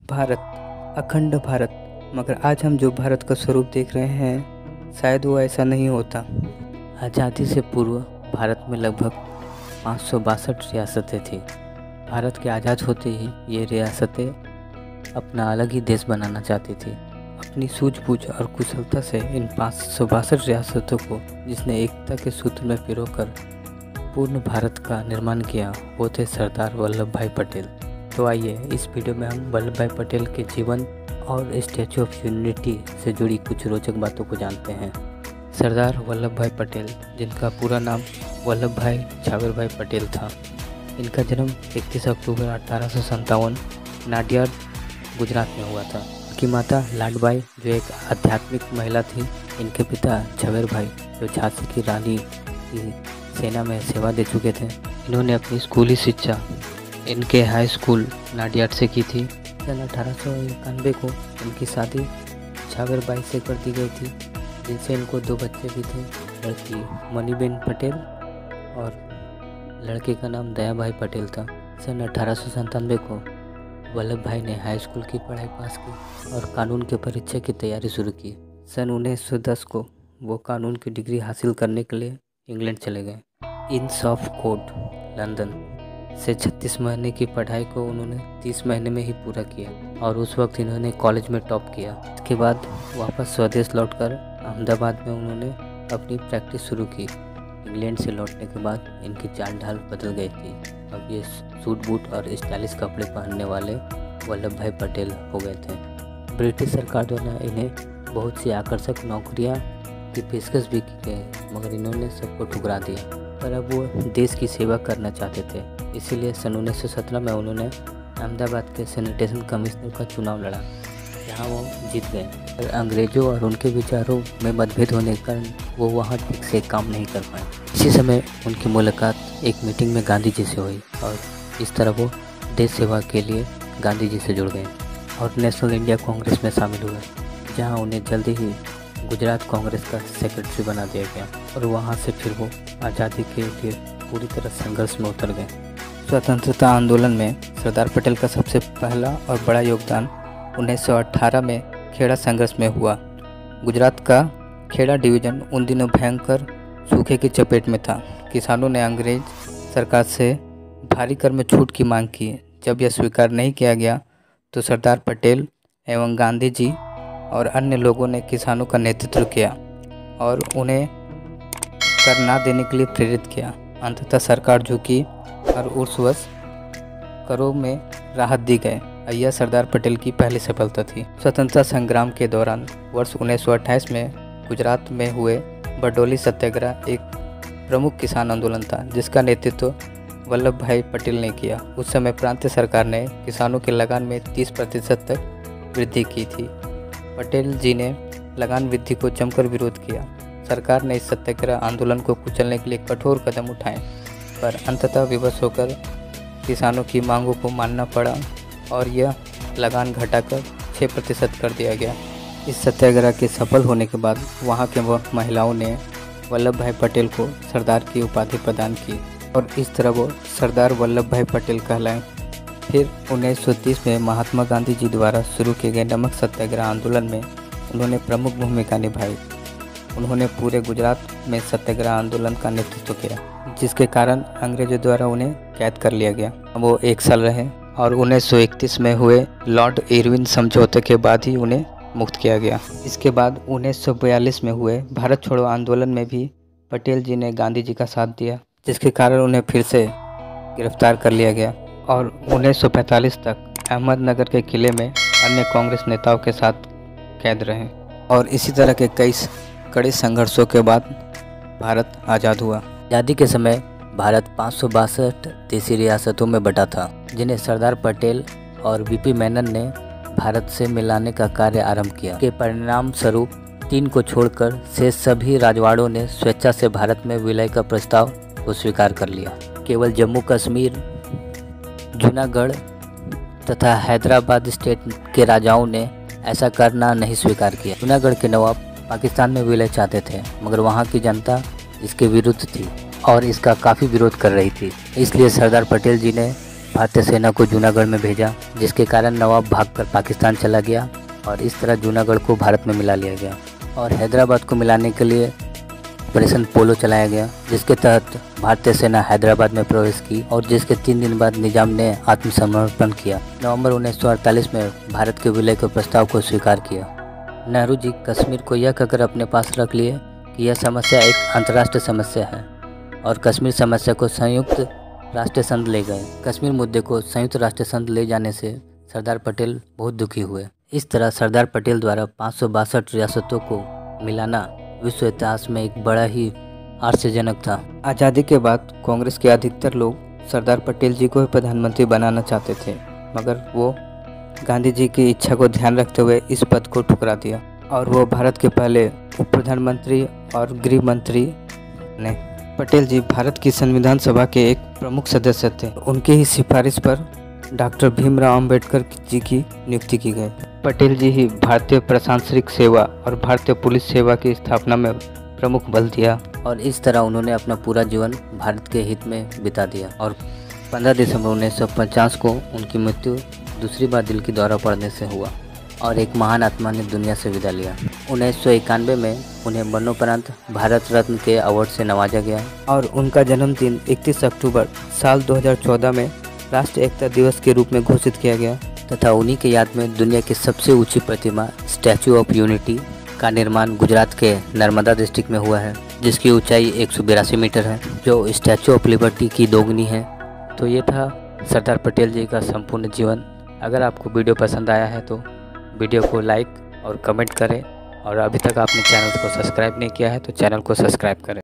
भारत, अखंड भारत। मगर आज हम जो भारत का स्वरूप देख रहे हैं, शायद वो ऐसा नहीं होता। आज़ादी से पूर्व भारत में लगभग 562 रियासतें थीं। भारत के आज़ाद होते ही ये रियासतें अपना अलग ही देश बनाना चाहती थी। अपनी सूझबूझ और कुशलता से इन 562 रियासतों को जिसने एकता के सूत्र में पिरोकर पूर्ण भारत का निर्माण किया, वो थे सरदार वल्लभ भाई पटेल। तो आइए इस वीडियो में हम वल्लभ भाई पटेल के जीवन और स्टैचू ऑफ यूनिटी से जुड़ी कुछ रोचक बातों को जानते हैं। सरदार वल्लभ भाई पटेल, जिनका पूरा नाम वल्लभ भाई छावर भाई पटेल था, इनका जन्म 31 अक्टूबर 1857 नाडियाड, गुजरात में हुआ था। इनकी माता लाडबाई, जो एक आध्यात्मिक महिला थी। इनके पिता झवेर भाई, जो झांसी की रानी की सेना में सेवा दे चुके थे। इन्होंने अपनी स्कूली शिक्षा इनके हाई स्कूल नाडियाड से की थी। सन 1891 को इनकी शादी झावेर बाई से कर दी गई थी, जिनसे इनको 2 बच्चे भी थे, लड़की मणिबेन पटेल और लड़के का नाम दया भाई पटेल था। सन 1897 को वल्लभ भाई ने हाई स्कूल की पढ़ाई पास की और कानून की परीक्षा की तैयारी शुरू की। सन 1910 को वो कानून की डिग्री हासिल करने के लिए इंग्लैंड चले गए। इंस ऑफ कोर्ट लंदन से 36 महीने की पढ़ाई को उन्होंने 30 महीने में ही पूरा किया और उस वक्त इन्होंने कॉलेज में टॉप किया। इसके बाद वापस स्वदेश लौटकर अहमदाबाद में उन्होंने अपनी प्रैक्टिस शुरू की। इंग्लैंड से लौटने के बाद इनकी चाल ढाल बदल गई थी। अब ये सूट बूट और स्टाइलिश कपड़े पहनने वाले वल्लभ भाई पटेल हो गए थे। ब्रिटिश सरकार द्वारा इन्हें बहुत सी आकर्षक नौकरियां की पेशकश भी की गई, मगर इन्होंने सबको ठुकरा दिया। पर अब वो देश की सेवा करना चाहते थे, इसीलिए सन 1917 में उन्होंने अहमदाबाद के सैनिटेशन कमिश्नर का चुनाव लड़ा, जहां वो जीत गए। पर अंग्रेज़ों और उनके विचारों में मतभेद होने के कारण वो वहां ठीक से काम नहीं कर पाए। इसी समय उनकी मुलाकात एक मीटिंग में गांधी जी से हुई और इस तरह वो देश सेवा के लिए गांधी जी से जुड़ गए और नेशनल इंडिया कांग्रेस में शामिल हुए, जहाँ उन्हें जल्दी ही गुजरात कांग्रेस का सेक्रेटरी बना दिया गया और वहाँ से फिर वो आज़ादी के लिए पूरी तरह संघर्ष में उतर गए। स्वतंत्रता आंदोलन में सरदार पटेल का सबसे पहला और बड़ा योगदान 1918 में खेड़ा संघर्ष में हुआ। गुजरात का खेड़ा डिवीज़न उन दिनों भयंकर सूखे की चपेट में था। किसानों ने अंग्रेज सरकार से भारी कर में छूट की मांग की। जब यह स्वीकार नहीं किया गया तो सरदार पटेल एवं गांधी जी और अन्य लोगों ने किसानों का नेतृत्व किया और उन्हें कर ना देने के लिए प्रेरित किया। अंततः सरकार झुकी और उस वर्ष करों में राहत दी गई। यह सरदार पटेल की पहली सफलता थी। स्वतंत्रता संग्राम के दौरान वर्ष 1928 में गुजरात में हुए बरडोली सत्याग्रह एक प्रमुख किसान आंदोलन था, जिसका नेतृत्व वल्लभ भाई पटेल ने किया। उस समय प्रांतीय सरकार ने किसानों के लगान में 30% तक वृद्धि की थी। पटेल जी ने लगान वृद्धि को जमकर विरोध किया। सरकार ने इस सत्याग्रह आंदोलन को कुचलने के लिए कठोर कदम उठाए, पर अंततः विवश होकर किसानों की मांगों को मानना पड़ा और यह लगान घटाकर 6% कर दिया गया। इस सत्याग्रह के सफल होने के बाद वहां के महिलाओं ने वल्लभ भाई पटेल को सरदार की उपाधि प्रदान की और इस तरह वो सरदार वल्लभ भाई पटेल कहलाए। फिर 1930 में महात्मा गांधी जी द्वारा शुरू किए गए नमक सत्याग्रह आंदोलन में उन्होंने प्रमुख भूमिका निभाई। उन्होंने पूरे गुजरात में सत्याग्रह आंदोलन का नेतृत्व किया, जिसके कारण अंग्रेजों द्वारा उन्हें कैद कर लिया गया। वो 1 साल रहे और 1931 में हुए लॉर्ड इरविन समझौते के बाद ही उन्हें मुक्त किया गया। इसके बाद 1942 में हुए भारत छोड़ो आंदोलन में भी पटेल जी ने गांधी जी का साथ दिया, जिसके कारण उन्हें फिर से गिरफ्तार कर लिया गया और 1945 तक अहमदनगर के किले में अन्य कांग्रेस नेताओं के साथ कैद रहे और इसी तरह के कई कड़े संघर्षों के बाद भारत आज़ाद हुआ। आज़ादी के समय भारत 562 देशी रियासतों में बटा था, जिन्हें सरदार पटेल और वीपी मेनन ने भारत से मिलाने का कार्य आरंभ किया। के परिणाम स्वरूप 3 को छोड़कर शेष सभी राजवाड़ों ने स्वेच्छा से भारत में विलय का प्रस्ताव को स्वीकार कर लिया। केवल जम्मू कश्मीर, जूनागढ़ तथा हैदराबाद स्टेट के राजाओं ने ऐसा करना नहीं स्वीकार किया। जूनागढ़ के नवाब पाकिस्तान में विलय चाहते थे, मगर वहाँ की जनता इसके विरुद्ध थी और इसका काफ़ी विरोध कर रही थी। इसलिए सरदार पटेल जी ने भारतीय सेना को जूनागढ़ में भेजा, जिसके कारण नवाब भागकर पाकिस्तान चला गया और इस तरह जूनागढ़ को भारत में मिला लिया गया। और हैदराबाद को मिलाने के लिए ऑपरेशन पोलो चलाया गया, जिसके तहत भारतीय सेना हैदराबाद में प्रवेश की और जिसके 3 दिन बाद निजाम ने आत्मसमर्पण किया। नवंबर 1948 में भारत के विलय के प्रस्ताव को स्वीकार किया। नेहरू जी कश्मीर को यह कहकर अपने पास रख लिए कि यह समस्या एक अंतर्राष्ट्रीय समस्या है और कश्मीर समस्या को संयुक्त राष्ट्र संघ ले गए। कश्मीर मुद्दे को संयुक्त राष्ट्र संघ ले जाने से सरदार पटेल बहुत दुखी हुए। इस तरह सरदार पटेल द्वारा 562 रियासतों को मिलाना विश्व इतिहास में एक बड़ा ही आश्चर्यजनक था। आज़ादी के बाद कांग्रेस के अधिकतर लोग सरदार पटेल जी को प्रधानमंत्री बनाना चाहते थे, मगर वो गांधी जी की इच्छा को ध्यान रखते हुए इस पद को ठुकरा दिया और वो भारत के पहले उप प्रधानमंत्री और गृह मंत्री ने। पटेल जी भारत की संविधान सभा के एक प्रमुख सदस्य थे। उनकी ही सिफारिश पर डॉक्टर भीमराव अंबेडकर जी की नियुक्ति की गई। पटेल जी ही भारतीय प्रशासनिक सेवा और भारतीय पुलिस सेवा की स्थापना में प्रमुख बल दिया और इस तरह उन्होंने अपना पूरा जीवन भारत के हित में बिता दिया। और 15 दिसंबर 1950 को उनकी मृत्यु दूसरी बार दिल की दौरा पड़ने से हुआ और एक महान आत्मा ने दुनिया से विदा लिया। 1991 में उन्हें मरणोपरांत भारत रत्न के अवार्ड से नवाजा गया और उनका जन्मदिन 31 अक्टूबर साल 2014 में राष्ट्रीय एकता दिवस के रूप में घोषित किया गया तथा उन्हीं के याद में दुनिया की सबसे ऊंची प्रतिमा स्टैचू ऑफ यूनिटी का निर्माण गुजरात के नर्मदा डिस्ट्रिक्ट में हुआ है, जिसकी ऊंचाई 182 मीटर है, जो स्टैचू ऑफ लिबर्टी की दोगुनी है। तो ये था सरदार पटेल जी का संपूर्ण जीवन। अगर आपको वीडियो पसंद आया है तो वीडियो को लाइक और कमेंट करें और अभी तक आपने चैनल को सब्सक्राइब नहीं किया है तो चैनल को सब्सक्राइब करें।